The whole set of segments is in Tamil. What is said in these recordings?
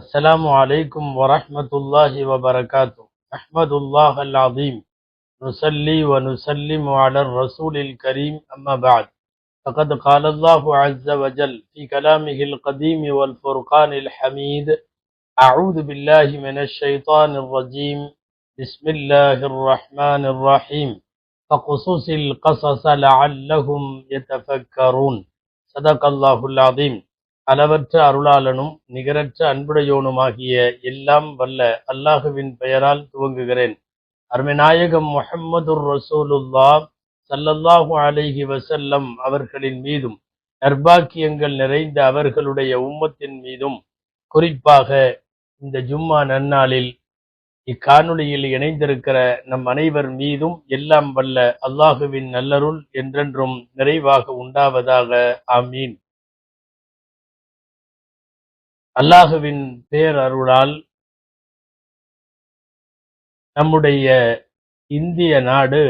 السلام عليكم ورحمة الله وبركاته. أحمد الله العظيم نصلي ونسلم على الرسول الكريم أما بعد. فقد قال الله عز وجل في كلامه القديم والفرقان الحميد: أعوذ بالله من الشيطان الرجيم. بسم الله الرحمن الرحيم. فقصص القصص لعلهم يتفكرون. صدق الله العظيم. அளவற்ற அருளாளனும் நிகரற்ற அன்புடையோனுமாகிய எல்லாம் வல்ல அல்லாஹுவின் பெயரால் துவங்குகிறேன். அருமைநாயகம் முஹம்மதுர் ரசூலுல்லாஹ் ஸல்லல்லாஹு அலைஹி வஸல்லம் அவர்களின் மீதும் நற்பாக்கியங்கள் நிறைந்த அவர்களுடைய உம்மத்தின் மீதும் குறிப்பாக இந்த ஜும்மா நன்னாளில் இக்காணொளியில் இணைந்திருக்கிற நம் அனைவர் மீதும் எல்லாம் வல்ல அல்லாஹுவின் நல்லருள் என்றென்றும் நிறைவாக உண்டாவதாக. ஆமீன். அல்லாஹுவின் பேரருளால் நம்முடைய இந்திய நாடு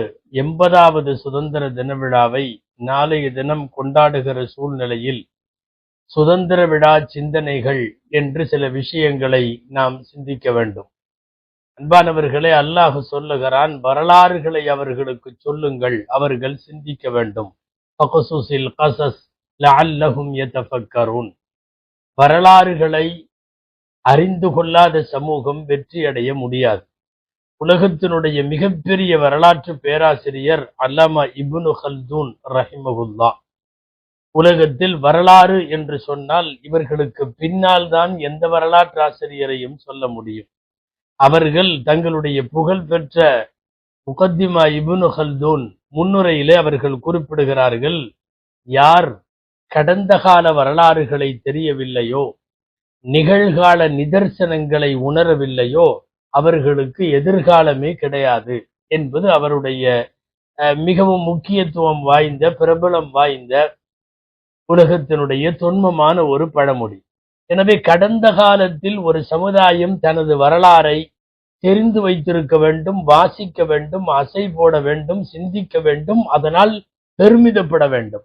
80வது சுதந்திர தின விழாவை நாளைய தினம் கொண்டாடுகிற சூழ்நிலையில் சுதந்திர விழா சிந்தனைகள் என்று சில விஷயங்களை நாம் சிந்திக்க வேண்டும். அன்பானவர்களே, அல்லாஹ் சொல்லுகிறான், வரலாறுகளை அவர்களுக்கு சொல்லுங்கள், அவர்கள் சிந்திக்க வேண்டும். ஃபக்ஸுஸில் கஸஸ் லஅல்லஹும் யதஃபக்கரூன். வரலாறுகளை அறிந்து கொள்ளாத சமூகம் வெற்றி அடைய முடியாது. உலகத்தினுடைய மிகப்பெரிய வரலாற்று பேராசிரியர் அல்லாமா இப்னு ஹல்தூன் ரஹிமஹுல்லாஹ் உலகத்தில் வரலாறு என்று சொன்னால் இவர்களுக்கு பின்னால் தான் எந்த வரலாற்று ஆசிரியரையும் சொல்ல முடியும். அவர்கள் தங்களுடைய புகழ்பெற்ற முகத்திமா இப்னு ஹல்தூன் முன்னுரையிலே அவர்கள் குறிப்பிடுகிறார்கள், யார் கடந்த கால வரலாறுகளை தெரியவில்லையோ, நிகழ்கால நிதர்சனங்களை உணரவில்லையோ, அவர்களுக்கு எதிர்காலமே கிடையாது என்பது அவருடைய மிகவும் முக்கியத்துவம் வாய்ந்த, பிரபலம் வாய்ந்த, உலகத்தினுடைய தொன்மமான ஒரு பழமொழி. எனவே கடந்த காலத்தில் ஒரு சமுதாயம் தனது வரலாறை தெரிந்து வைத்திருக்க வேண்டும், வாசிக்க வேண்டும், அசை போட வேண்டும், சிந்திக்க வேண்டும், அதனால் பெருமிதப்பட வேண்டும்.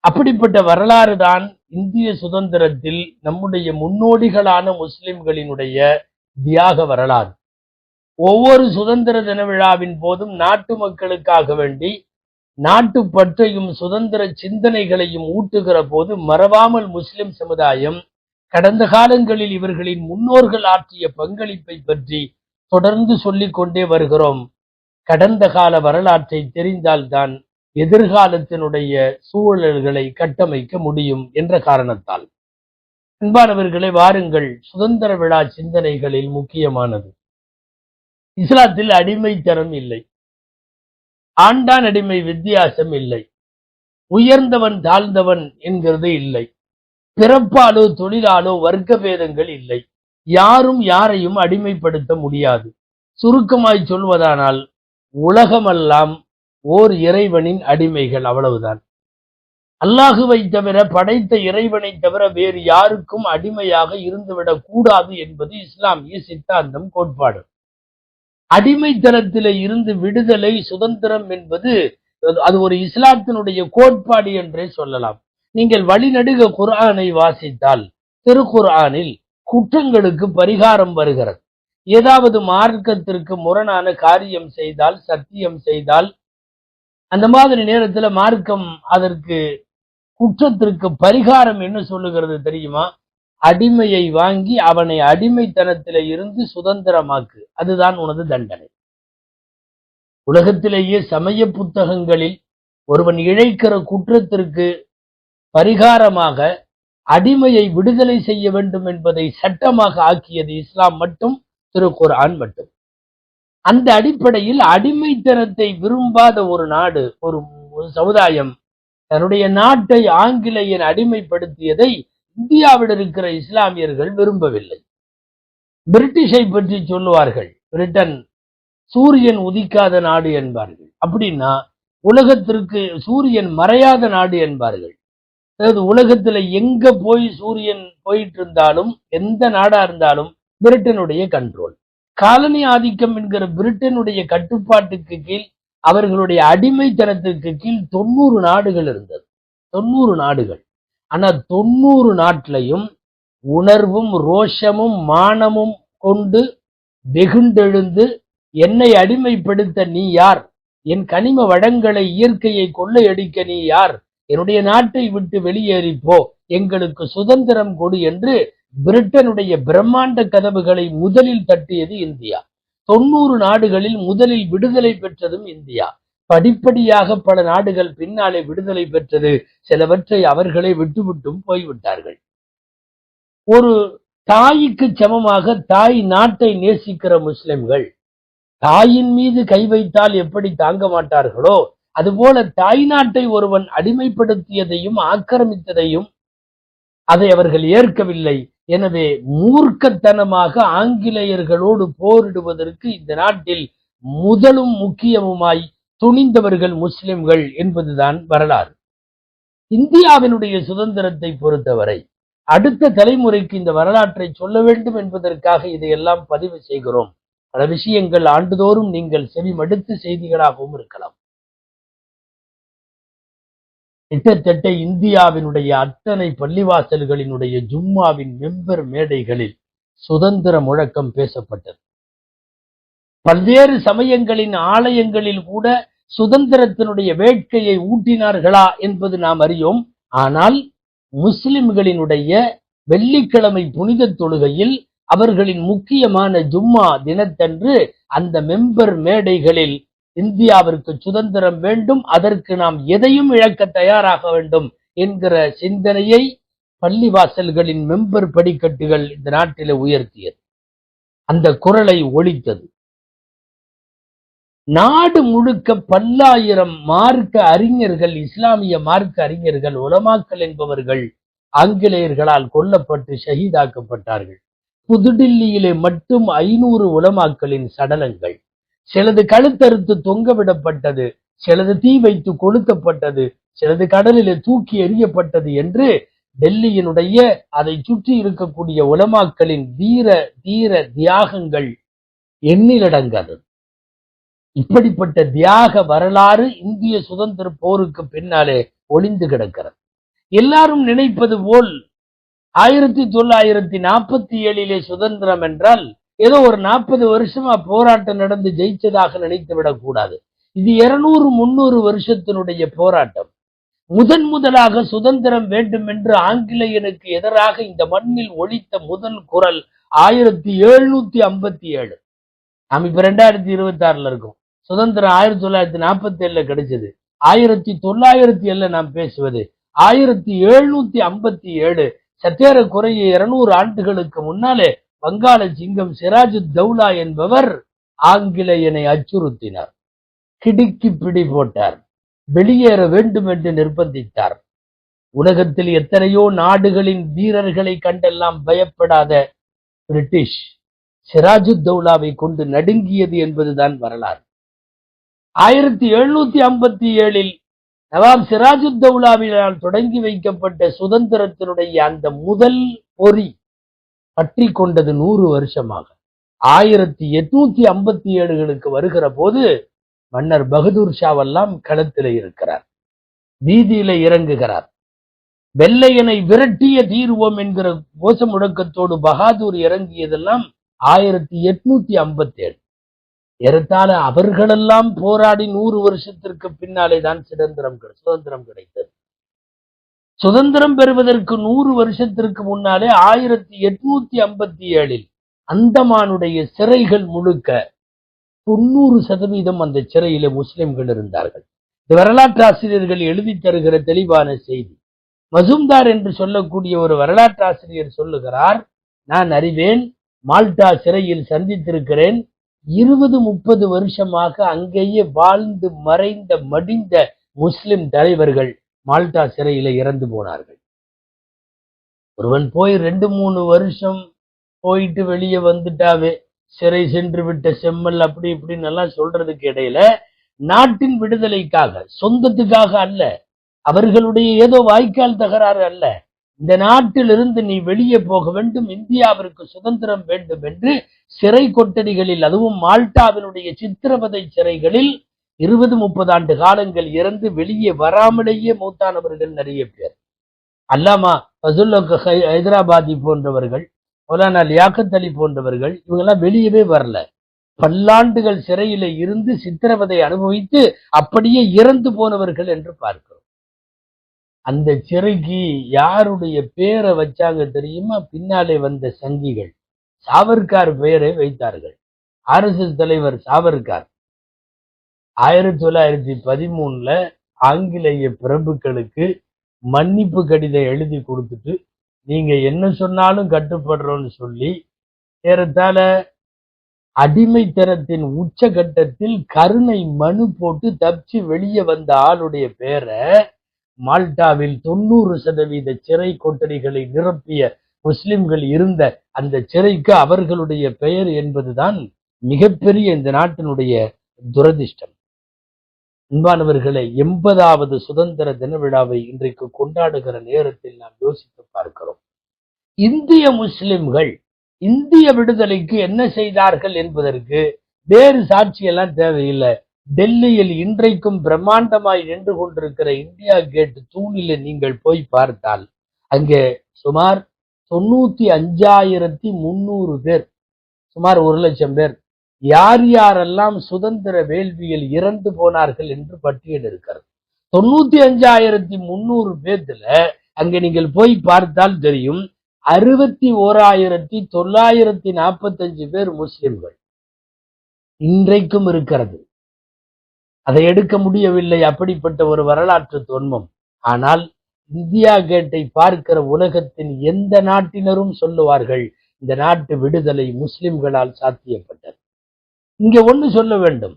அப்படிப்பட்ட வரலாறு தான் இந்திய சுதந்திரத்தில் நம்முடைய முன்னோடிகளான முஸ்லிம்களினுடைய தியாக வரலாறு. ஒவ்வொரு சுதந்திர தின விழாவின் போதும் நாட்டு மக்களுக்காக வேண்டி நாட்டு பற்றையும் சுதந்திர சிந்தனைகளையும் ஊட்டுகிற போது மறவாமல் முஸ்லிம் சமுதாயம் கடந்த காலங்களில் இவர்களின் முன்னோர்கள் ஆற்றிய பங்களிப்பை பற்றி தொடர்ந்து சொல்லிக் கொண்டே வருகிறோம். கடந்த கால வரலாற்றை தெரிந்தால்தான் எதிர்காலத்தினுடைய சூழல்களை கட்டமைக்க முடியும் என்ற காரணத்தால். அன்பானவர்களை, வாருங்கள், சுதந்திர விழா சிந்தனைகளில் முக்கியமானது, இஸ்லாத்தில் அடிமைத்தனம் இல்லை, ஆண்டான் அடிமை வித்தியாசம் இல்லை, உயர்ந்தவன் தாழ்ந்தவன் என்கிறது இல்லை, பிறப்பாலோ தொழிலாலோ வர்க்க பேதங்கள் இல்லை, யாரும் யாரையும் அடிமைப்படுத்த முடியாது. சுருக்கமாய் சொல்வதானால் உலகமெல்லாம் ஓர் இறைவனின் அடிமைகள், அவ்வளவுதான். அல்லாஹுவை தவிர, படைத்த இறைவனை தவிர வேறு யாருக்கும் அடிமையாக இருந்துவிடக் கூடாது என்பது இஸ்லாமிய சித்தாந்தம், கோட்பாடு. அடிமைத்தனத்திலே இருந்து விடுதலை, சுதந்திரம் என்பது அது ஒரு இஸ்லாத்தினுடைய கோட்பாடு என்றே சொல்லலாம். நீங்கள் வழிநடுக குர்ஆனை வாசித்தால் திருக்குர்ஆனில் குற்றங்களுக்கு பரிகாரம் வருகிறது. ஏதாவது மார்க்கத்திற்கு முரணான காரியம் செய்தால், சத்தியம் செய்தால், அந்த மாதிரி நேரத்தில் மார்க்கம் அதற்கு குற்றத்திற்கு பரிகாரம் என்ன சொல்லுகிறது தெரியுமா? அடிமையை வாங்கி அவனை அடிமைத்தனத்தில இருந்து சுதந்திரமாக்கு, அதுதான் உனது தண்டனை. உலகத்திலேயே சமய புத்தகங்களில் ஒருவன் இழைக்கிற குற்றத்திற்கு பரிகாரமாக அடிமையை விடுதலை செய்ய வேண்டும் என்பதை சட்டமாக ஆக்கியது இஸ்லாம் மட்டும், திருக்குர்ஆன் மட்டும். அந்த அடிப்படையில் அடிமைத்தனத்தை விரும்பாத ஒரு நாடு, ஒரு சமுதாயம் தன்னுடைய நாட்டை ஆங்கிலேயன் அடிமைப்படுத்தியதை இந்தியாவில் இருக்கிற இஸ்லாமியர்கள் விரும்பவில்லை. பிரிட்டிஷை பற்றி சொல்லுவார்கள், பிரிட்டன் சூரியன் உதிக்காத நாடு என்பார்கள். அப்படின்னா உலகத்திற்கு சூரியன் மறையாத நாடு என்பார்கள். அதாவது உலகத்துல எங்க போய் சூரியன் போயிட்டு இருந்தாலும், எந்த நாடா இருந்தாலும் பிரிட்டனுடைய கண்ட்ரோல். காலனி ஆதிக்கம் என்கிற பிரிட்டனுடைய கட்டுப்பாட்டுக்கு கீழ், அவர்களுடைய அடிமைத்தனத்திற்கு கீழ் 90 நாடுகள் இருந்தது. 90 நாடுகள். ஆனா 90 நாட்டிலையும் உணர்வும் ரோஷமும் மானமும் கொண்டு வெகுண்டெழுந்து என்னை அடிமைப்படுத்த நீ யார்? என் கனிம வளங்களை இயற்கையை கொள்ளையடிக்க நீ யார்? என்னுடைய நாட்டை விட்டு வெளியேறிப்போ, எங்களுக்கு சுதந்திரம் கொடு என்று பிரிட்டனுடைய பிரம்மாண்ட கதவுகளை முதலில் தட்டியது இந்தியா. 90 நாடுகளில் முதலில் விடுதலை பெற்றதும் இந்தியா. படிப்படியாக பல நாடுகள் பின்னாலே விடுதலை பெற்றது. சிலவற்றை அவர்களே விட்டுவிட்டும் போய்விட்டார்கள். ஒரு தாய்க்கு சமமாக தாய் நாட்டை நேசிக்கிற முஸ்லிம்கள் தாயின் மீது கை வைத்தால் எப்படி தாங்க மாட்டார்களோ, அதுபோல தாய் நாட்டை ஒருவன் அடிமைப்படுத்தியதையும் ஆக்கிரமித்ததையும் அதை அவர்கள் ஏற்கவில்லை. எனவே மூர்க்கத்தனமாக ஆங்கிலேயர்களோடு போரிடுவதற்கு இந்த நாட்டில் முதலும் முக்கியமுமாய் துணிந்தவர்கள் முஸ்லிம்கள் என்பதுதான் வரலாறு. இந்தியாவினுடைய சுதந்திரத்தை பொறுத்தவரை அடுத்த தலைமுறைக்கு இந்த வரலாற்றை சொல்ல வேண்டும் என்பதற்காக இதையெல்லாம் பதிவு செய்கிறோம். பல விஷயங்கள் ஆண்டுதோறும் நீங்கள் செவிமடுத்து செய்திகளாகவும் இருக்கலாம். கிட்டத்தட்ட இந்தியாவினுடைய அத்தனை பள்ளிவாசல்களினுடைய ஜும்மாவின் மெம்பர் மேடைகளில் சுதந்திர முழக்கம் பேசப்பட்டது. பல்வேறு சமயங்களின் ஆலயங்களில் கூட சுதந்திரத்தினுடைய வேட்கையை ஊட்டினார்களா என்பது நாம் அறியோம். ஆனால் முஸ்லிம்களினுடைய வெள்ளிக்கிழமை புனித தொழுகையில் அவர்களின் முக்கியமான ஜும்மா தினத்தன்று அந்த மெம்பர் மேடைகளில் இந்தியாவிற்கு சுதந்திரம் வேண்டும், அதற்கு நாம் எதையும் இழக்க தயாராக வேண்டும் என்கிற சிந்தனையை பள்ளிவாசல்களின் மெம்பர் படிக்கட்டுகள் இந்த நாட்டில் உயர்த்தியது. அந்த குரலை ஒலித்தது. நாடு முழுக்க பல்லாயிரம் மார்க்க அறிஞர்கள், இஸ்லாமிய மார்க்க அறிஞர்கள், உலமாக்கள் என்பவர்கள் ஆங்கிலேயர்களால் கொல்லப்பட்டு ஷஹீதாக்கப்பட்டார்கள். புதுடில்லியிலே மட்டும் 500 உலமாக்களின் சடலங்கள், சிலது கழுத்தறுத்து தொங்கவிடப்பட்டது, சிலது தீ வைத்து கொளுத்தப்பட்டது, சிலது கடலிலே தூக்கி எறியப்பட்டது என்று டெல்லியினுடைய அதை சுற்றி இருக்கக்கூடிய உலமாக்களின் தீர தீர தியாகங்கள் எண்ணிலடங்காது. இப்படிப்பட்ட தியாக வரலாறு இந்திய சுதந்திர போருக்கு பின்னாலே ஒளிந்து கிடக்கிறது. எல்லாரும் நினைப்பது போல் 1947 சுதந்திரம் என்றால் ஏதோ ஒரு 40 வருஷமா போராட்டம் நடந்து ஜெயிச்சதாக நினைத்து விடக் கூடாது. இது 200-300 வருஷத்தினுடைய போராட்டம். முதலாக சுதந்திரம் வேண்டும் என்று ஆங்கிலேயனுக்கு எதிராக இந்த மண்ணில் ஒலித்த முதல் குரல் 1757. நாம் இப்ப 2026 இருக்கோம். சுதந்திரம் 1947 கிடைச்சது. 1907 நாம் பேசுவது 1757. சற்றேற குறைய 200 ஆண்டுகளுக்கு முன்னாலே வங்காள சிங்கம் சிராஜுத்தௌலா என்பவர் ஆங்கிலேயனை அச்சுறுத்தினார், கிடுக்கி பிடி போட்டார், வெளியேற வேண்டும் என்று நிர்பந்தித்தார். உலகத்தில் எத்தனையோ நாடுகளின் வீரர்களை கண்டெல்லாம் பயப்படாத பிரிட்டிஷ் சிராஜுத்தௌலாவை கொண்டு நடுங்கியது என்பதுதான் வரலாறு. 1757 நவாப் சிராஜுத்தௌலாவினால் தொடங்கி வைக்கப்பட்ட சுதந்திரத்தினுடைய அந்த முதல் பொறி பற்றி கொண்டது 100 வருஷமாக. 1857 வருகிற போது மன்னர் பகதூர் ஷாவெல்லாம் களத்தில் இருக்கிறார், வீதியில இறங்குகிறார். வெள்ளையனை விரட்டிய தீர்வோம் என்கிற கோஷ முழக்கத்தோடு பகாதூர் இறங்கியதெல்லாம் 1857. ஏறத்தாழ அவர்களெல்லாம் போராடி 100 வருஷத்திற்கு பின்னாலே தான் சுதந்திரம் கிடைத்தது. சுதந்திரம் பெறுவதற்கு 100 வருஷத்திற்கு முன்னாலே 1857 அந்தமானுடைய சிறைகள் முழுக்க 90% அந்த சிறையிலே முஸ்லிம்கள் இருந்தார்கள். இந்த வரலாற்று ஆசிரியர்கள் எழுதி தருகிற தெளிவான செய்தி. மசூம்தார் என்று சொல்லக்கூடிய ஒரு வரலாற்று ஆசிரியர் சொல்லுகிறார், நான் அறிவேன், மால்டா சிறையில் சந்தித்திருக்கிறேன். 20-30 வருஷமாக அங்கேயே வாழ்ந்து மறைந்த மடிந்த முஸ்லிம் தலைவர்கள் மால்டா சிறையில இறந்து போனார்கள். ஒருவன் போய் 2-3 வருஷம் போயிட்டு வெளியே வந்துட்டாவே சிறை சென்று விட்ட செம்மல் அப்படி இப்படின்னு எல்லாம் சொல்றதுக்கு இடையில நாட்டின் விடுதலைக்காக, சொந்தத்துக்காக அல்ல, அவர்களுடைய ஏதோ வாய்க்கால் தகராறு அல்ல, இந்த நாட்டிலிருந்து நீ வெளியே போக வேண்டும், இந்தியாவிற்கு சுதந்திரம் வேண்டும் என்று சிறை கொட்டடிகளில், அதுவும் மால்டாவினுடைய சித்திரவதை சிறைகளில் 20-30 ஆண்டு காலங்கள் இறந்து வெளியே வராமலேயே மூத்தானவர்கள் நிறைய பேர். அல்லாமா ஃபசுல் ஹைதராபாதி போன்றவர்கள், மௌலானா லியாக்கத் அலி போன்றவர்கள் இவங்கெல்லாம் வெளியவே வரல. பல்லாண்டுகள் சிறையில இருந்து சித்திரவதை அனுபவித்து அப்படியே இறந்து போனவர்கள் என்று பார்க்கிறோம். அந்த சிறைக்கு யாருடைய பேரை வச்சாங்க தெரியுமா? பின்னாலே வந்த சங்கிகள் சாவர்கார் பெயரை வைத்தார்கள். RSS தலைவர் சாவர்கார் 1913 ஆங்கிலேய பிரபுக்களுக்கு மன்னிப்பு கடிதம் எழுதி கொடுத்துட்டு, நீங்க என்ன சொன்னாலும் கட்டுப்படுறோம்னு சொல்லி, ஏறத்தாழ அடிமைத்தனத்தின் உச்சகட்டத்தில் கருணை மனு போட்டு தப்பிச்சு வெளியே வந்த ஆளுடைய பேரை மால்டாவில் 90% சிறை கொட்டடிகளை நிரப்பிய முஸ்லிம்கள் இருந்த அந்த சிறைக்கு அவர்களுடைய பெயர் என்பதுதான் மிகப்பெரிய இந்த நாட்டினுடைய துரதிர்ஷ்டம். அன்பானவர்களே, 80வது சுதந்திர தின விழாவை இன்றைக்கு கொண்டாடுகிற நேரத்தில் நாம் யோசித்து பார்க்கிறோம். இந்திய முஸ்லிம்கள் இந்திய விடுதலைக்கு என்ன செய்தார்கள் என்பதற்கு வேறு சாட்சியெல்லாம் தேவையில்லை. டெல்லியில் இன்றைக்கும் பிரம்மாண்டமாய் நின்று கொண்டிருக்கிற இந்தியா கேட் தூணில நீங்கள் போய் பார்த்தால் அங்கே சுமார் 95,300 பேர், சுமார் 1,00,000 பேர், யார் யாரெல்லாம் சுதந்திர வேள்வியில் இறந்து போனார்கள் என்று பட்டியல் இருக்கிறது. 95,300 பேர்ல அங்க நீங்கள் போய் பார்த்தால் தெரியும் 61,945 பேர் முஸ்லிம்கள் இன்றைக்கும் இருக்கிறது. அதை எடுக்க முடியவில்லை, அப்படிப்பட்ட ஒரு வரலாற்று தொன்மம். ஆனால் இந்தியா கேட்டை பார்க்கிற உலகத்தின் எந்த நாட்டினரும் சொல்லுவார்கள், இந்த நாட்டு விடுதலை முஸ்லிம்களால் சாத்தியப்பட்டது. இங்க ஒண்ணு சொல்ல வேண்டும்,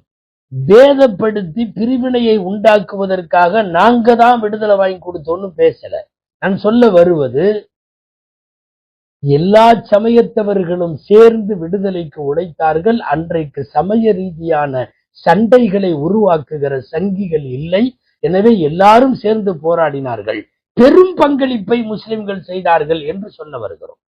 பேதப்படுத்தி பிரிவினையை உண்டாக்குவதற்காக நாங்க தான் விடுதலை வாங்கி கொடுத்தோன்னு பேசல. நான் சொல்ல வருவது, எல்லா சமயத்தவர்களும் சேர்ந்து விடுதலைக்கு உழைத்தார்கள். அன்றைக்கு சமய ரீதியான சண்டைகளை உருவாக்குகிற சங்கிகள் இல்லை. எனவே எல்லாரும் சேர்ந்து போராடினார்கள். பெரும் பங்களிப்பை முஸ்லிம்கள் செய்தார்கள் என்று சொல்ல வருகிறோம்.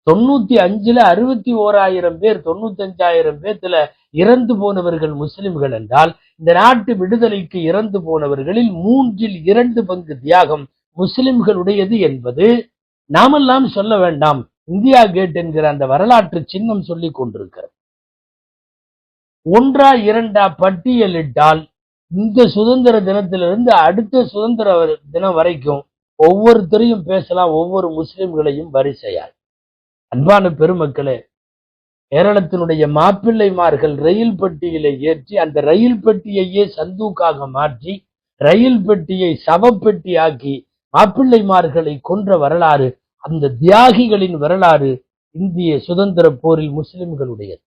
95ல 61,000 பேர், 95,000 பேர்ல இறந்து போனவர்கள் முஸ்லிம்கள் என்றால், இந்த நாட்டு விடுதலைக்கு இறந்து போனவர்களில் 3/2 பங்கு தியாகம் முஸ்லிம்களுடையது என்பது நாமெல்லாம் சொல்ல வேண்டாம். இந்தியா கேட் என்கிற அந்த வரலாற்று சின்னம் சொல்லிக் கொண்டிருக்கிறது. ஒன்றா இரண்டா பட்டியலிட்டால் இந்த சுதந்திர தினத்திலிருந்து அடுத்த சுதந்திர தினம் வரைக்கும் ஒவ்வொருத்தரையும் பேசலாம், ஒவ்வொரு முஸ்லிம்களையும் வரிசையால். அன்பான பெருமக்களே, கேரளத்தினுடைய மாப்பிள்ளைமார்கள் ரயில் பெட்டியில ஏற்றி அந்த ரயில் பெட்டியையே சந்தூக்காக மாற்றி ரயில் பெட்டியை சவப்பெட்டி ஆக்கி மாப்பிள்ளைமார்களை கொன்ற வரலாறு, அந்த தியாகிகளின் வரலாறு இந்திய சுதந்திர போரில் முஸ்லிம்களுடையது.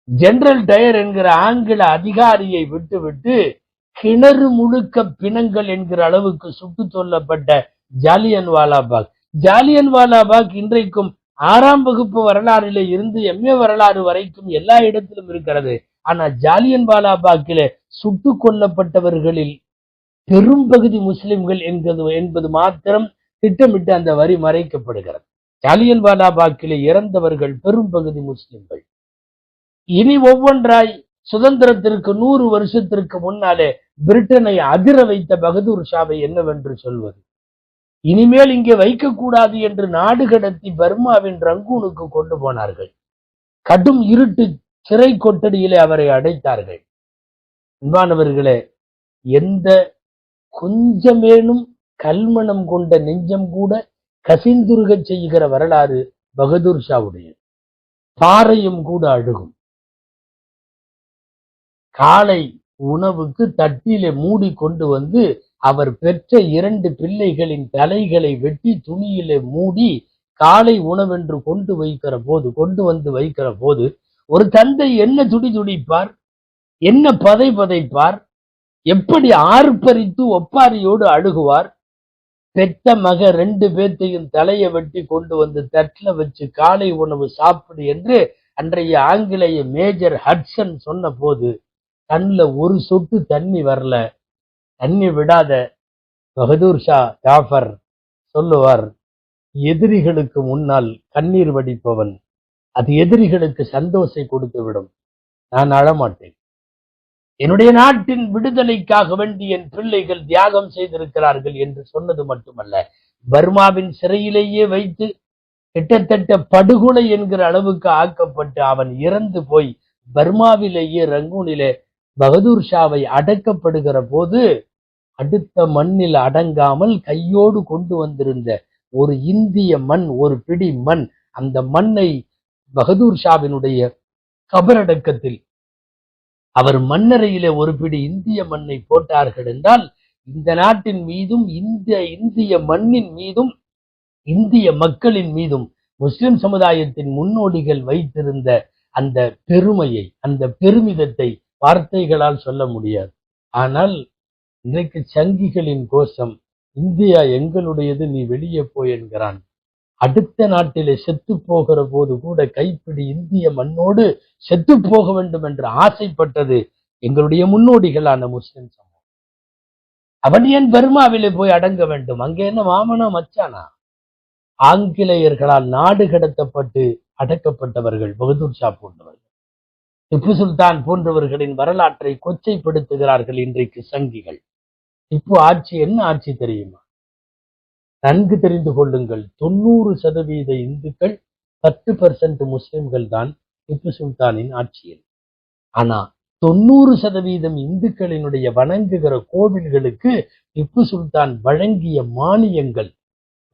ஜெனரல் டயர் என்கிற ஆங்கில அதிகாரியை விட்டுவிட்டு கிணறு முழுக்க பிணங்கள் என்கிற அளவுக்கு சுட்டு சொல்லப்பட்ட ஜாலியன்வாலாபாக் இன்றைக்கும் 6ஆம் வகுப்பு வரலாறிலே இருந்து MA வரலாறு வரைக்கும் எல்லா இடத்திலும் இருக்கிறது. ஆனா ஜாலியன்வாலாபாக்கிலே சுட்டு கொல்லப்பட்டவர்களில் பெரும் பகுதி முஸ்லிம்கள் என்பது மாத்திரம் திட்டமிட்டு அந்த வரி மறைக்கப்படுகிறது. ஜாலியன்வாலாபாக்கிலே இறந்தவர்கள் பெரும் பகுதி முஸ்லிம்கள். இனி ஒவ்வொன்றாய் சுதந்திரத்திற்கு 100 வருஷத்திற்கு முன்னாலே பிரிட்டனை அதிர வைத்த பகதூர் ஷாவை என்னவென்று சொல்வது? இனிமேல் இங்கே வைக்கக்கூடாது என்று நாடு கடத்தி பர்மாவின் ரங்கூனுக்கு கொண்டு போனார்கள். கடும் இருட்டு சிறை கொட்டடியிலே அவரை அடைத்தார்கள். அன்பானவர்களே, எந்த கொஞ்சமேனும் கல்மணம் கொண்ட நெஞ்சம் கூட கசிந்துருக செய்கிற வரலாறு பகதூர் ஷாவுடையது. பாறையும் கூட அழுகும். காலை உணவுக்கு தட்டிலே மூடி கொண்டு வந்து அவர் பெற்ற 2 பிள்ளைகளின் தலைகளை வெட்டி துணியிலே மூடி காலை உணவென்று கொண்டு வந்து வைக்கிற போது ஒரு தந்தை என்ன துடிப்பார், என்ன பதைப்பார், எப்படி ஆர்ப்பரித்து ஒப்பாரியோடு அழுகுவார். பெத்த மக 2 பேர்த்தையும் தலையை வெட்டி கொண்டு வந்து தட்டில வச்சு காலை உணவு சாப்பிடு என்று அன்றைய ஆங்கிலேய மேஜர் ஹட்சன் சொன்ன போது கண்ணில் ஒரு சொட்டு தண்ணி வரல. தண்ணி விடாத பகதூர் ஷா ஜாஃபர் சொல்லுவார், எதிரிகளுக்கு முன்னால் கண்ணீர் வடிப்பவன் அது எதிரிகளுக்கு சந்தோஷத்தை கொடுத்து விடும். நான் அழமாட்டேன். என்னுடைய நாட்டின் விடுதலைக்காக வேண்டி என் பிள்ளைகள் தியாகம் செய்திருக்கிறார்கள் என்று சொன்னது மட்டுமல்ல, பர்மாவின் சிறையிலேயே வைத்து கிட்டத்தட்ட படுகொலை என்கிற அளவுக்கு ஆக்கப்பட்டு அவன் இறந்து போய் பர்மாவிலேயே ரங்கூனிலே பகதூர் ஷாவை அடக்கப்படுகிற போது அடுத்த மண்ணில் அடங்காமல் கையோடு கொண்டு வந்திருந்த ஒரு இந்திய மண், ஒரு பிடி மண், அந்த மண்ணை பகதூர் ஷாவினுடைய கபரடக்கத்தில் அவர் மண்ணறையிலே ஒரு பிடி இந்திய மண்ணை போட்டார்கள் என்றால் இந்த நாட்டின் மீதும் இந்திய மண்ணின் மீதும் இந்திய மக்களின் மீதும் முஸ்லிம் சமுதாயத்தின் முன்னோடிகள் வைத்திருந்த அந்த பெருமையை, அந்த பெருமிதத்தை வார்த்தைகளால் சொல்ல முடியாது. ஆனால் இன்றைக்கு சங்கிகளின் கோஷம், இந்தியா எங்களுடையது, நீ வெளியே போய் என்கிறான். அடுத்த நாட்டிலே செத்து போகிற போது கூட கைப்பிடி இந்திய மண்ணோடு செத்து போக வேண்டும் என்று ஆசைப்பட்டது எங்களுடைய முன்னோடிகளான முஸ்லிம் சமூகம். அவன் ஏன் பர்மாவிலே போய் அடங்க வேண்டும்? அங்கே என்ன மாமனா மச்சானா? ஆங்கிலேயர்களால் நாடு கடத்தப்பட்டு அடக்கப்பட்டவர்கள் பகதூர் ஷா போன்றவர்கள், திப்பு சுல்தான் போன்றவர்களின் வரலாற்றை கொச்சைப்படுத்துகிறார்கள் இன்றைக்கு சங்கிகள். இப்போ ஆட்சி என்ன ஆட்சி தெரியுமா? நன்கு தெரிந்து கொள்ளுங்கள். 90% இந்துக்கள், 10% முஸ்லிம்கள் தான் திப்பு சுல்தானின் ஆட்சியில். ஆனா 90% இந்துக்களினுடைய வணங்குகிற கோவில்களுக்கு திப்பு சுல்தான் வழங்கிய மானியங்கள்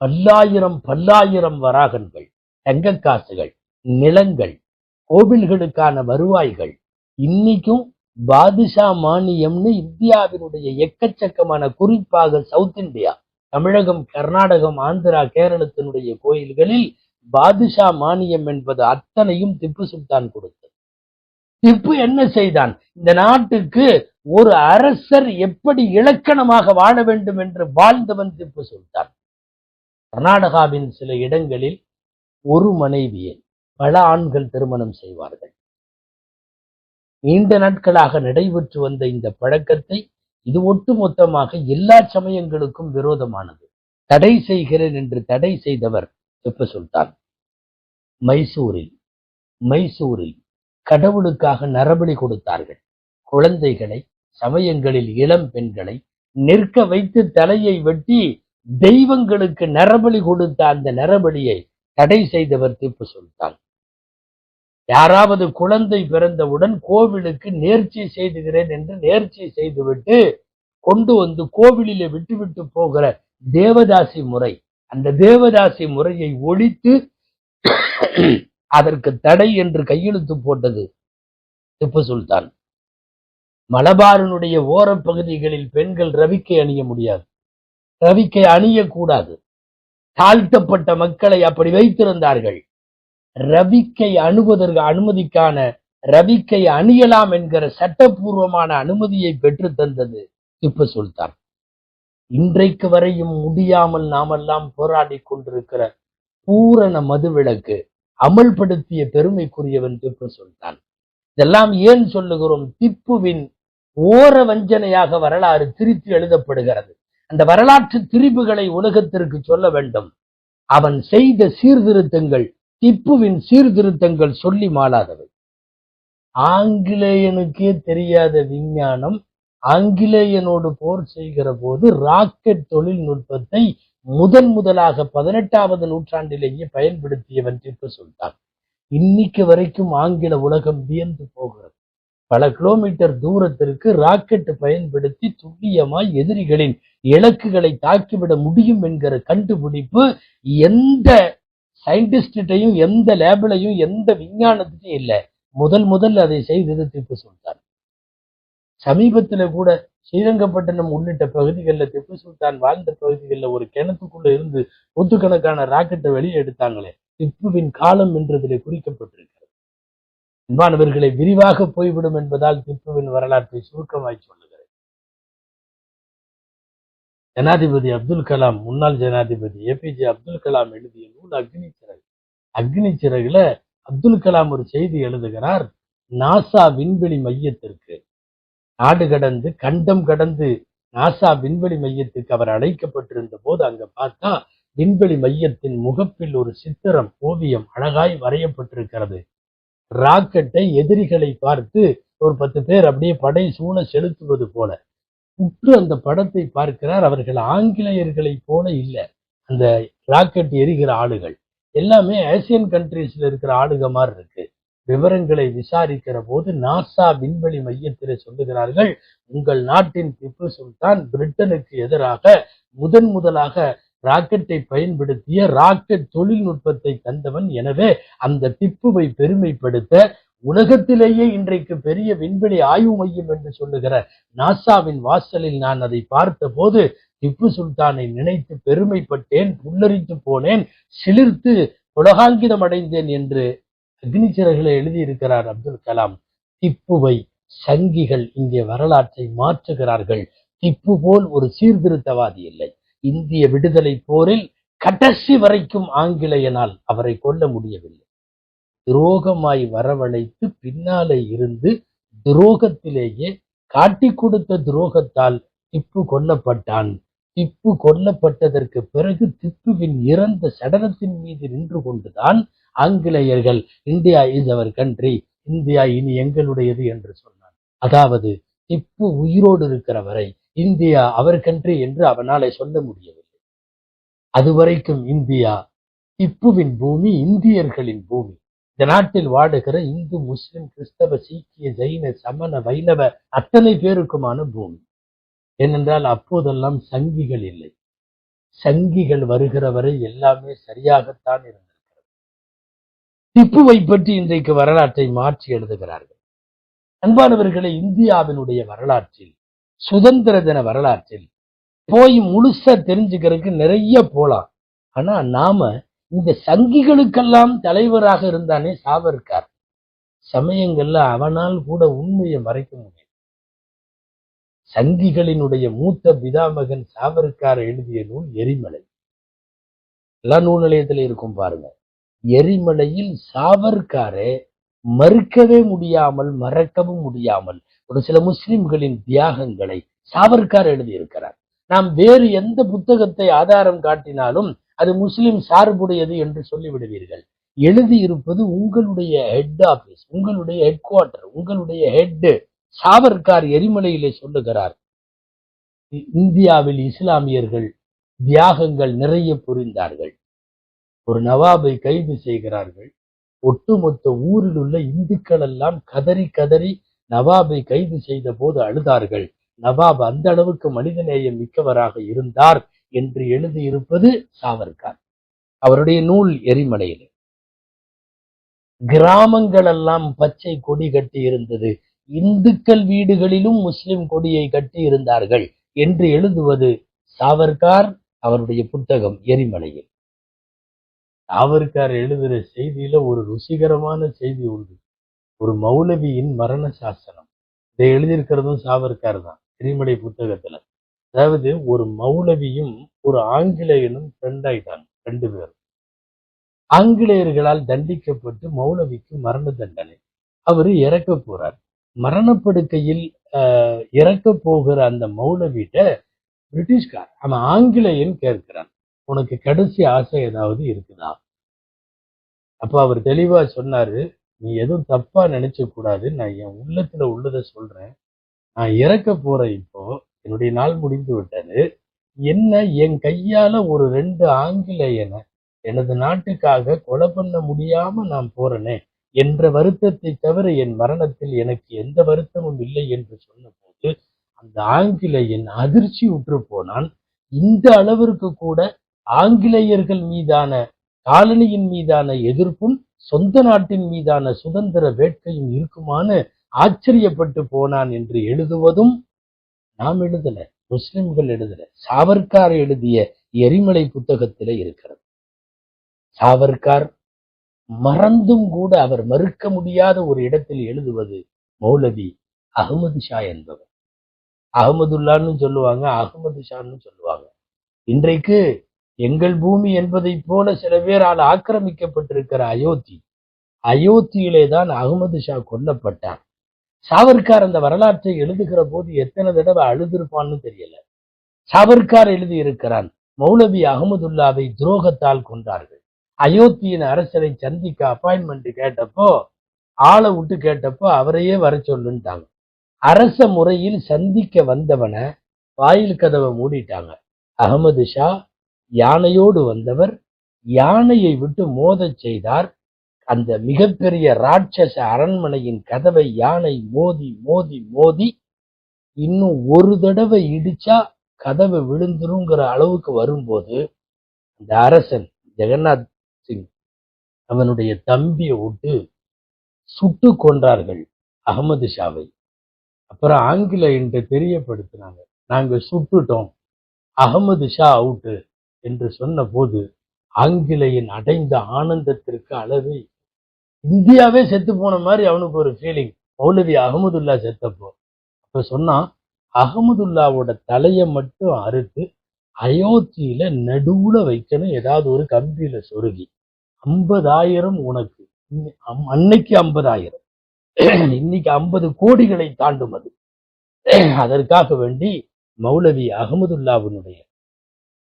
பல்லாயிரம் வராகன்கள், தங்க காசுகள், நிலங்கள், கோவில்களுக்கான வருவாய்கள். இன்னைக்கும் பாதுஷா மானியம்னு இந்தியாவினுடைய எக்கச்சக்கமான, குறிப்பாக சவுத் இந்தியா, தமிழகம், கர்நாடகம், ஆந்திரா, கேரளத்தினுடைய கோயில்களில் பாதுஷா மானியம் என்பது அத்தனையும் திப்பு சுல்தான் கொடுத்தது. திப்பு என்ன செய்தான்? இந்த நாட்டுக்கு ஒரு அரசர் எப்படி இலக்கணமாக வாழ வேண்டும் என்று வாழ்ந்தவன் திப்பு சுல்தான். கர்நாடகாவின் சில இடங்களில் ஒரு மனைவியை பல ஆண்கள் திருமணம் செய்வார்கள். நீண்ட நாட்களாக நடைபெற்று வந்த இந்த பழக்கத்தை இது ஒட்டுமொத்தமாக எல்லா சமயங்களுக்கும் விரோதமானது. தடை செய்கிறேன் என்று தடை செய்தவர் திப்பு சுல்தான். மைசூரில் கடவுளுக்காக நரபலி கொடுத்தார்கள். குழந்தைகளை, சமயங்களில் இளம் பெண்களை நிற்க வைத்து தலையை வெட்டி தெய்வங்களுக்கு நரபலி கொடுத்த அந்த நரபலியை தடை செய்தவர் திப்பு சுல்தான். யாராவது குழந்தை பிறந்தவுடன் கோவிலுக்கு நேர்ச்சி செய்துகிறேன் என்று நேர்ச்சி செய்துவிட்டு கொண்டு வந்து கோவிலிலே விட்டுவிட்டு போகிற தேவதாசி முறை, அந்த தேவதாசி முறையை ஒழித்து அதற்கு தடை என்று கையெழுத்து போட்டது திப்பு சுல்தான். மலபாரினுடைய ஓரப்பகுதிகளில் பெண்கள் ரவிக்கை அணிய முடியாது, ரவிக்கை அணியக்கூடாது. தாழ்த்தப்பட்ட மக்களை அப்படி வைத்திருந்தார்கள். ரவிக்கை அணுவதற்கு அனுமதிக்கான, ரவிக்கை அணியலாம் என்கிற சட்டப்பூர்வமான அனுமதியை பெற்று தந்தது திப்பு சுல்தான். இன்றைக்கு வரையும் முடியாமல் நாமெல்லாம் போராடி கொண்டிருக்கிற பூரண மதுவிலக்கு அமல்படுத்திய பெருமைக்குரியவன் திப்பு சுல்தான். இதெல்லாம் ஏன் சொல்லுகிறோம்? திப்புவின் ஓர வஞ்சனையாக வரலாறு திரித்து எழுதப்படுகிறது. அந்த வரலாற்று திரிபுகளை உலகத்திற்கு சொல்ல வேண்டும். அவன் செய்த சீர்திருத்தங்கள், திப்புவின் சீர்திருத்தங்கள் சொல்லி மாளாதவை. ஆங்கிலேயனுக்கே தெரியாத விஞ்ஞானம், ஆங்கிலேயனோடு போர் செய்கிற போது ராக்கெட் தொழில்நுட்பத்தை முதலாக 18வது நூற்றாண்டிலேயே பயன்படுத்தியவன் திப்பு சுல்தான். இன்னைக்கு வரைக்கும் ஆங்கில உலகம் வியந்து போகிறது. பல கிலோமீட்டர் தூரத்திற்கு ராக்கெட் பயன்படுத்தி துல்லியமாய் எதிரிகளின் இலக்குகளை தாக்கிவிட முடியும் என்கிற கண்டுபிடிப்பு எந்த சயின்டிஸ்டையும், எந்த லேபிலையும், எந்த விஞ்ஞானத்தையும் இல்லை. முதல் அதை செய்தது திப்பு சுல்தான். சமீபத்துல கூட ஸ்ரீரங்கப்பட்டினம் உள்ளிட்ட பகுதிகளில், திப்பு சுல்தான் வாழ்ந்த பகுதிகளில் ஒரு கிணத்துக்குள்ள இருந்து நூற்றுக்கணக்கான ராக்கெட்டை வெளியே எடுத்தாங்களே. திப்புவின் காலம் என்றதிலே குறிக்கப்பட்டிருக்கிறது. அன்பானவர்களை, விரிவாக போய்விடும் என்பதால் திப்புவின் வரலாற்றை சுருக்கமாய் சொல்லுகிறேன். ஜனாதிபதி அப்துல் கலாம், முன்னாள் ஜனாதிபதி APJ அப்துல் கலாம் எழுதிய நூல் அக்னி சிறகு. அக்னி சிறகுல அப்துல் கலாம் ஒரு செய்தி எழுதுகிறார். நாசா விண்வெளி மையத்திற்கு நாடு கடந்து, கண்டம் கடந்து நாசா விண்வெளி மையத்துக்கு அவர் அழைக்கப்பட்டிருந்த போது அங்க பார்த்தா விண்வெளி மையத்தின் முகப்பில் ஒரு சித்திரம், ஓவியம் அழகாய் வரையப்பட்டிருக்கிறது. ராக்கெட்டை எதிரிகளை பார்த்து ஒரு 10 பேர் அப்படியே படை சூழ செலுத்துவது போல உற்று அந்த படத்தை பார்க்கிறார். அவர்கள் ஆங்கிலேயர்களை போல இல்லை, அந்த ராக்கெட் எரிகிற ஆளுகள் எல்லாமே ஆசியன் கண்ட்ரீஸ்ல இருக்கிற ஆளுக மாதிரி இருக்கு. விவரங்களை விசாரிக்கிற போது நாசா விண்வெளி மையத்தில் சொல்லுகிறார்கள், உங்கள் நாட்டின் திப்பு சுல்தான் பிரிட்டனுக்கு எதிராக முதலாக ராக்கெட்டை பயன்படுத்திய ராக்கெட் தொழில்நுட்பத்தை தந்தவன். எனவே அந்த திப்புவை பெருமைப்படுத்த உலகத்திலேயே இன்றைக்கு பெரிய விண்வெளி ஆய்வு மையம் என்று சொல்லுகிற நாசாவின் வாசலில் நான் அதை பார்த்த போது திப்பு சுல்தானை நினைத்து பெருமைப்பட்டேன், புல்லரித்து போனேன், சிலிர்த்து புலகாங்கிதம் அடைந்தேன் என்று அக்னி சிறகுல எழுதியிருக்கிறார் அப்துல் கலாம். திப்புவை சங்கிகள் இங்கே வரலாற்றை மாற்றுகிறார்கள். திப்பு போல் ஒரு சீர்திருத்தவாதி இல்லை. இந்திய விடுதலை போரில் கடைசி வரைக்கும் ஆங்கிலேயனால் அவரை கொல்ல முடியவில்லை. துரோகமாய் வரவழைத்து பின்னாலே இருந்து துரோகத்திலேயே காட்டி கொடுத்த துரோகத்தால் திப்பு கொல்லப்பட்டான். திப்பு கொல்லப்பட்டதற்கு பிறகு திப்புவின் இறந்த சடலத்தின் மீது நின்று கொண்டுதான் ஆங்கிலேயர்கள் India is our country, India இனி எங்களுடையது என்று சொன்னான். அதாவது திப்பு உயிரோடு இருக்கிற வரை இந்தியா அவர் கண்ட்ரி என்று அவனாலே சொல்ல முடியவில்லை. அதுவரைக்கும் இந்தியா திப்புவின் பூமி, இந்தியர்களின் பூமி. இந்த நாட்டில் வாடுகிற இந்து, முஸ்லிம், கிறிஸ்தவ, சீக்கிய, ஜெயின, சமண, வைணவ அத்தனை பேருக்குமான பூமி. ஏனென்றால் அப்போதெல்லாம் சங்கிகள் இல்லை. சங்கிகள் வருகிற வரை எல்லாமே சரியாகத்தான் இருந்திருக்கிறது. திப்புவை பற்றி இன்றைக்கு வரலாற்றை மாற்றி எழுதுகிறார்கள். அன்பானவர்களை, இந்தியாவினுடைய வரலாற்றில், சுதந்திர தின வரலாற்றில் போய் முழுசா தெரிஞ்சுக்கிறதுக்கு நிறைய போலாம். ஆனா நாம இந்த சங்கிகளுக்கெல்லாம் தலைவராக இருந்தானே சாவர்கார், சமயங்கள்ல அவனால் கூட உண்மையை மறைக்க முடியும். சங்கிகளினுடைய மூத்த பிதாமகன் சாவர்கார் எழுதிய நூல் எரிமலை. எல்லா நூல் நிலையத்துல இருக்கும் பாருங்க. எரிமலையில் சாவர்காரை மறுக்கவே முடியாமல், மறக்கவும் முடியாமல் ஒரு சில முஸ்லிம்களின் தியாகங்களை சாவர்கார் எழுதியிருக்கிறார். நாம் வேறு எந்த புத்தகத்தை ஆதாரம் காட்டினாலும் அது முஸ்லிம் சார்புடையது என்று சொல்லிவிடுவீர்கள். எழுதியிருப்பது உங்களுடைய ஹெட் ஆபீஸ், உங்களுடைய ஹெட் குவார்டர், உங்களுடைய ஹெட். சாவர்கார் எரிமலையிலே சொல்லுகிறார், இந்தியாவில் இஸ்லாமியர்கள் தியாகங்கள் நிறைய புரிந்தார்கள். ஒரு நவாபை கைது செய்கிறார்கள். ஒட்டுமொத்த ஊரில் உள்ள இந்துக்கள் எல்லாம் கதறி கதறி நவாபை கைது செய்த போது அழுதார்கள். நவாப் அந்த அளவுக்கு மனிதநேயம் மிக்கவராக இருந்தார் என்று எழுதியிருப்பது சாவர்கார். அவருடைய நூல் எரிமலையில். கிராமங்கள் எல்லாம் பச்சை கொடி கட்டி இருந்தது, இந்துக்கள் வீடுகளிலும் முஸ்லிம் கொடியை கட்டி இருந்தார்கள் என்று எழுதுவது சாவர்கார். அவருடைய புத்தகம் எரிமலையில். சாவர்கார் எழுதுகிற செய்தியில ஒரு ருசிகரமான செய்தி உண்டு. ஒரு மௌலவியின் மரண சாசனம். இதை எழுதியிருக்கிறதும் சாவர்கார் தான் எரிமலை புத்தகத்துல. அதாவது ஒரு மௌலவியும் ஒரு ஆங்கிலேயனும் ஃப்ரெண்ட் ஆயிட்டாங்க, 2 பேரும். ஆங்கிலேயர்களால் தண்டிக்கப்பட்டு மௌலவிக்கு மரண தண்டனை. அவரு இறக்க போறார். மரணப்படுக்கையில் இறக்க போகிற அந்த மௌலவிட்ட பிரிட்டிஷ்கார், அவன் ஆங்கிலேயன், கேட்கிறான், உனக்கு கடைசி ஆசை ஏதாவது இருக்குதா? அப்ப அவர் தெளிவா சொன்னாரு, நீ எதுவும் தப்பா நினைச்ச கூடாது, நான் என் உள்ளத்துல உள்ளதை சொல்றேன். நான் இறக்க போறேன், இப்போ என்னுடைய நாள் முடிந்து விட்டது. என்ன என் கையால ஒரு 2 ஆங்கிலேயனை எனது நாட்டுக்காக கொலை பண்ண முடியாம நான் போறேனே என்ற வருத்தத்தை தவிர என் மரணத்தில் எனக்கு எந்த வருத்தமும் இல்லை என்று சொன்ன போது அந்த ஆங்கிலேயன் அதிர்ச்சி உற்று போனான். இந்த அளவிற்கு கூட ஆங்கிலேயர்கள் மீதான, காலனியின் மீதான எதிர்ப்பும் சொந்த நாட்டின் மீதான சுதந்திர வேட்கையும் இருக்குமான்னு ஆச்சரியப்பட்டு போனான் என்று எழுதுவதும் நாம் எழுதல, முஸ்லிம்கள் எழுதல, சாவர்கார் எழுதிய எரிமலை புத்தகத்தில இருக்கிறது. சாவர்கார் மறந்தும் கூட அவர் மறுக்க முடியாத ஒரு இடத்தில் எழுதுவது மௌலவி அகமது ஷா என்பவர். அகமதுல்லான்னு சொல்லுவாங்க, அகமது ஷான்னு சொல்லுவாங்க. இன்றைக்கு எங்கள் பூமி என்பதை போல சில பேரால் ஆக்கிரமிக்கப்பட்டிருக்கிற அயோத்தியிலே தான் அகமது ஷா கொல்லப்பட்டார். சாவர்கார் அந்த வரலாற்றை எழுதுகிற போது எத்தனை தடவை அழுதிருப்பான்னு தெரியல. சாவர்கார் எழுதியிருக்கிறான், மௌலவி அகமதுல்லாவை துரோகத்தால் கொண்டார்கள். அயோத்தியின் அரசரை சந்திக்க அப்பாயின்மெண்ட் கேட்டப்போ, ஆளை விட்டு கேட்டப்போ அவரையே வர சொல்லுன்ட்டாங்க. அரச முறையில் சந்திக்க வந்தவனை வாயில் கதவை மூடிட்டாங்க. அகமது ஷா யானையோடு வந்தவர் யானையை விட்டு மோதச் செய்தார். அந்த மிகப்பெரிய ராட்சச அரண்மனையின் கதவை யானை மோதி மோதி மோதி இன்னும் ஒரு தடவை இடிச்சா கதவை விழுந்துருங்கிற அளவுக்கு வரும்போது அந்த அரசன் ஜெகநாத் சிங் அவனுடைய தம்பியை விட்டு சுட்டு கொன்றார்கள் அகமது ஷாவை. அப்புறம் ஆங்கிலேயன்ட்டு தெரியப்படுத்தினாங்க, நாங்க சுட்டுட்டோம், அகமது ஷா அவுட்டு என்று சொன்ன போது ஆங்கிலேயன் அடைந்த ஆனந்தத்திற்கு அளவே, இந்தியாவே செத்து போன மாதிரி அவனுக்கு ஒரு ஃபீலிங். மௌலவி அகமதுல்லா செத்தப்போ அப்ப சொன்னா, அகமதுல்லாவோட தலையை மட்டும் அறுத்து அயோத்தியில நடுவுல வைக்கணும், ஏதாவது ஒரு கம்பியில சொருகி 50,000 உனக்கு. அன்னைக்கு 50,000, இன்னைக்கு 50 கோடிகளை தாண்டும் அது. அதற்காக வேண்டி மௌலவி அகமதுல்லாவினுடைய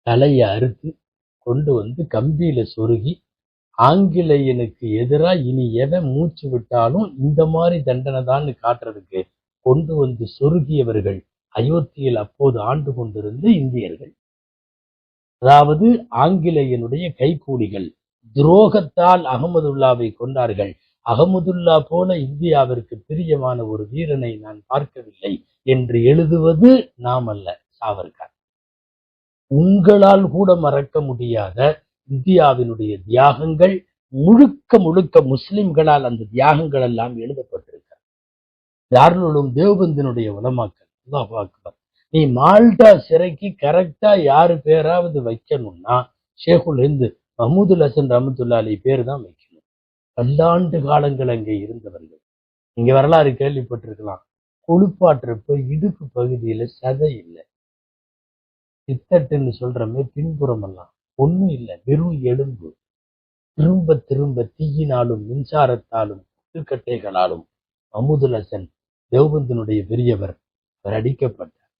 தலையை அறுத்து கொண்டு வந்து கம்பியில சொருகி, ஆங்கிலேயனுக்கு எதிராக இனி எவன் மூச்சு விட்டாலும் இந்த மாதிரி தண்டனை தான் காட்டுறதுக்கு கொண்டு வந்து சொருகியவர்கள் அயோத்தியில் அப்போது ஆண்டு கொண்டிருந்த இந்தியர்கள். அதாவது ஆங்கிலேயனுடைய கைகூலிகள் துரோகத்தால் அகமதுல்லாவை கொண்டார்கள். அகமதுல்லா போல இந்தியாவிற்கு பிரியமான ஒரு வீரனை நான் பார்க்கவில்லை என்று எழுதுவது நாம் அல்ல, சாவர்கர். உங்களால் கூட மறக்க முடியாத இந்தியாவினுடைய தியாகங்கள் முழுக்க முழுக்க முஸ்லிம்களால் அந்த தியாகங்கள் எல்லாம் எழுதப்பட்டிருக்கிறது. தாருல் உலூம் தேவபந்தினுடைய உலமாக்கள், அல்லாஹ் அக்பர், நீ மால்டா சிறைக்கு கரெக்டா யாரு பேராவது வைக்கணும்னா ஷேகுல் ஹிந்த் மஹமூதுல் ஹசன் ரஹ்மத்துல்லாஹி அலைஹி பேர் தான் வைக்கணும். பல்லாண்டு காலங்கள் அங்கே இருந்தவர்கள். நீங்க வரலாறு கேள்விப்பட்டிருக்கலாம், குளிப்பாட்டுறப்ப இடுப்பு பகுதியில சதை இல்லை, சித்தட்டுன்னு சொல்றமே பின்புறம் எல்லாம் ஒண்ணும் இல்லை, வெறும் எலும்பு. திரும்ப திரும்ப தீயினாலும் மின்சாரத்தாலும் புட்டுக்கட்டைகளாலும் மஹமூதுல் ஹசன் தேவபந்தினுடைய பெரியவர் அவர் அடிக்கப்பட்டார்.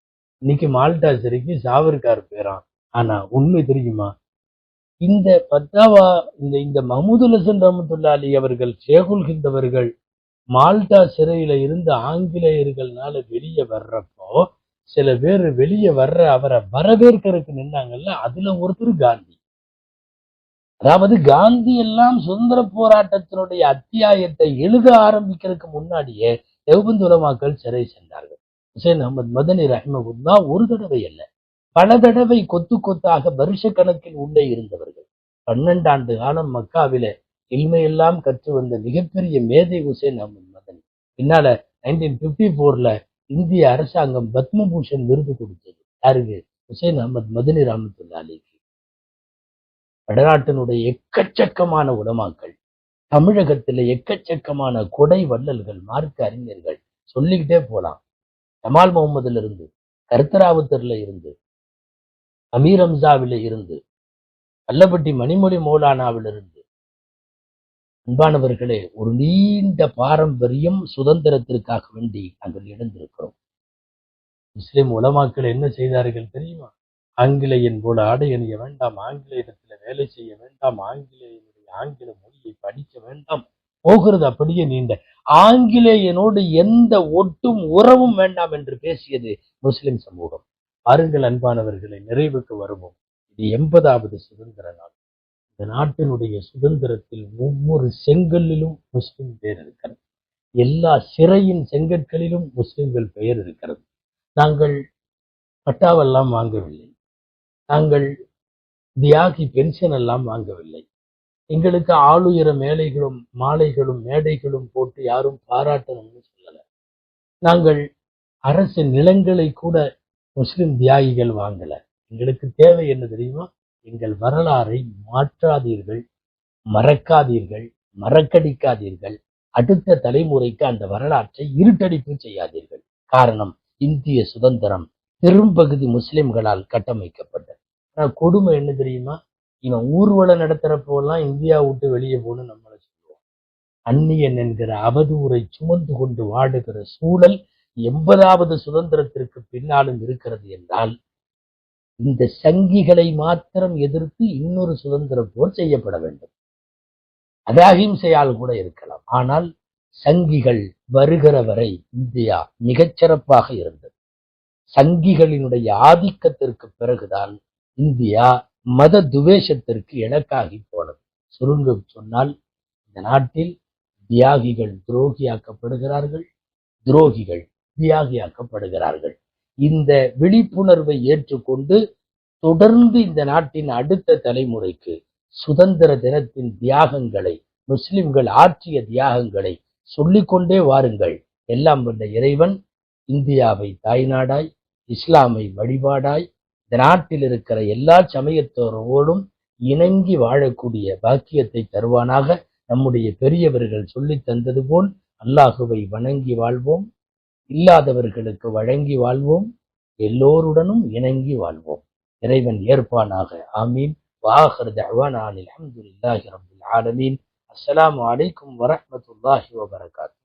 இன்னைக்கு மால்டா சிறைக்கு சாவர்கார் பேரான். ஆனா உண்மை தெரியுமா, இந்த பத்தாவா இந்த மஹமூதுல் ஹசன் ரஹ்மத்துல்லாஹி அலைஹி அவர்கள், ஷேகுல் ஹிந்த் அவர்கள் மால்டா சிறையில இருந்து ஆங்கிலேயர்கள்னால வெளியே வர்றப்போ சில பேர் வெளியே வர்ற அவரை வரவேற்கிறதுக்கு நின்னாங்கல்ல, அதுல ஒருத்தர் காந்தி. அதாவது காந்தி எல்லாம் சுதந்திர போராட்டத்தினுடைய அத்தியாயத்தை எழுத ஆரம்பிக்கிறதுக்கு முன்னாடியே தேவபந்து உலமாக்கள் சிறை சென்றார்கள். ஹுசைன் அஹமது மதனி ரஹ்மஹுல்லா ஒரு தடவை அல்ல, பல தடவை கொத்து கொத்தாக வருஷ கணக்கில் உள்ளே இருந்தவர்கள். 12 ஆண்டு காலம் மக்காவில இல்மையெல்லாம் கற்று வந்த மிகப்பெரிய மேதை ஹுசைன் அஹமது மதனி. பின்னால 1954 இந்திய அரசாங்கம் பத்மபூஷன் விருது கொடுத்தது. யாருக்கு? ஹுசைன் அஹமது மதனி ரஹ்மத்துல்லாஹி அலைஹி. வடநாட்டினுடைய எக்கச்சக்கமான உலமாக்கள், தமிழகத்துல எக்கச்சக்கமான கொடை வள்ளல்கள், மார்க்க அறிஞர்கள், சொல்லிக்கிட்டே போலாம். ஜமால் முகமதுல இருந்து, கர்த்தராவுத்தர்ல இருந்து, அமீர் ஹம்சாவில இருந்து, அல்லப்பட்டி மணிமொழி மௌலானாவிலிருந்து, அன்பானவர்களே, ஒரு நீண்ட பாரம்பரியம் சுதந்திரத்திற்காக வேண்டி நாங்கள் இழந்திருக்கிறோம். முஸ்லிம் உலமாக்கள் என்ன செய்தார்கள் தெரியுமா? ஆங்கிலேயன் போல ஆடை அணிய வேண்டாம், ஆங்கிலேயத்துல வேலை செய்ய வேண்டாம், ஆங்கிலேயனுடைய ஆங்கில மொழியை படிக்க வேண்டாம், போகிறது அப்படியே நீண்ட, ஆங்கிலேயனோடு எந்த ஒட்டும் உறவும் வேண்டாம் என்று பேசியது முஸ்லிம் சமூகம். பாருங்கள் அன்பானவர்களை, நிறைவுக்கு வருவோம். இது 80வது சுதந்திர நாள். இந்த நாட்டினுடைய சுதந்திரத்தில் ஒவ்வொரு செங்கல்லிலும் முஸ்லிம் பெயர் இருக்கிறது. எல்லா சிறையின் செங்கற்களிலும் முஸ்லிம்கள் பெயர் இருக்கிறது. நாங்கள் பட்டாவெல்லாம் வாங்கவில்லை, நாங்கள் தியாகி பென்ஷன் எல்லாம் வாங்கவில்லை, எங்களுக்கு ஆளுயர மேலைகளும் மாலைகளும் மேடைகளும் போட்டு யாரும் பாராட்டணும்னு சொல்லல. நாங்கள் அரசு நிலங்களை கூட முஸ்லிம் தியாகிகள் வாங்கல. எங்களுக்கு தேவை என்ன தெரியுமா? எங்கள் வரலாறை மாற்றாதீர்கள், மறக்காதீர்கள், மறக்கடிக்காதீர்கள், அடுத்த தலைமுறைக்கு அந்த வரலாற்றை இருட்டடிப்பு செய்யாதீர்கள். காரணம், இந்திய சுதந்திரம் பெரும்பகுதி முஸ்லிம்களால் கட்டமைக்கப்பட்டது. கொடுமை என்ன தெரியுமா? இவன் ஊர்வலம் நடத்துறப்போலாம் இந்தியா விட்டு வெளியே போன்னு நம்மளை சொல்லுவோம். அந்நியன் என்கிற அவதூறை சுமந்து கொண்டு வாடுகிற சூழல் 80வது சுதந்திரத்திற்கு பின்னாலும் இருக்கிறது என்றால், இந்த சங்கிகளை மாத்திரம் எதிர்த்து இன்னொரு சுதந்திர போர் செய்யப்பட வேண்டும். அது அகிம்சையால் கூட இருக்கலாம். ஆனால் சங்கிகள் வருகிற வரை இந்தியா மிகச்சிறப்பாக இருந்தது. சங்கிகளினுடைய ஆதிக்கத்திற்கு பிறகுதான் இந்தியா மத துவேஷத்திற்கு இலக்காகி போனது. சுருங்க சொன்னால் இந்த நாட்டில் தியாகிகள் துரோகியாக்கப்படுகிறார்கள், துரோகிகள் தியாகியாக்கப்படுகிறார்கள். இந்த விழிப்புணர்வை ஏற்றுக்கொண்டு தொடர்ந்து இந்த நாட்டின் அடுத்த தலைமுறைக்கு சுதந்திர தினத்தின் தியாகங்களை, முஸ்லிம்கள் ஆற்றிய தியாகங்களை சொல்லிக்கொண்டே வாருங்கள். எல்லாம் வல்ல இறைவன் இந்தியாவை தாய்நாடாய், இஸ்லாமை வழிபாடாய், இந்த நாட்டில் இருக்கிற எல்லா சமயத்தோரோடும் இணங்கி வாழக்கூடிய பாக்கியத்தை தருவானாக. நம்முடைய பெரியவர்கள் சொல்லி தந்தது போல் அல்லாஹுவை வணங்கி வாழ்வோம், இல்லாதவர்களுக்கு வழங்கி வாழ்வோம், எல்லோருடனும் இணங்கி வாழ்வோம். இறைவன் ஏற்பானாக. ஆமீன். வாஹிர் தஅவானா அல்ஹம்துலில்லாஹி ரப்பில் ஆலமீன். அஸ்ஸலாமு அலைக்கும் வரஹ்மத்துல்லாஹி வபரகாத்துஹு.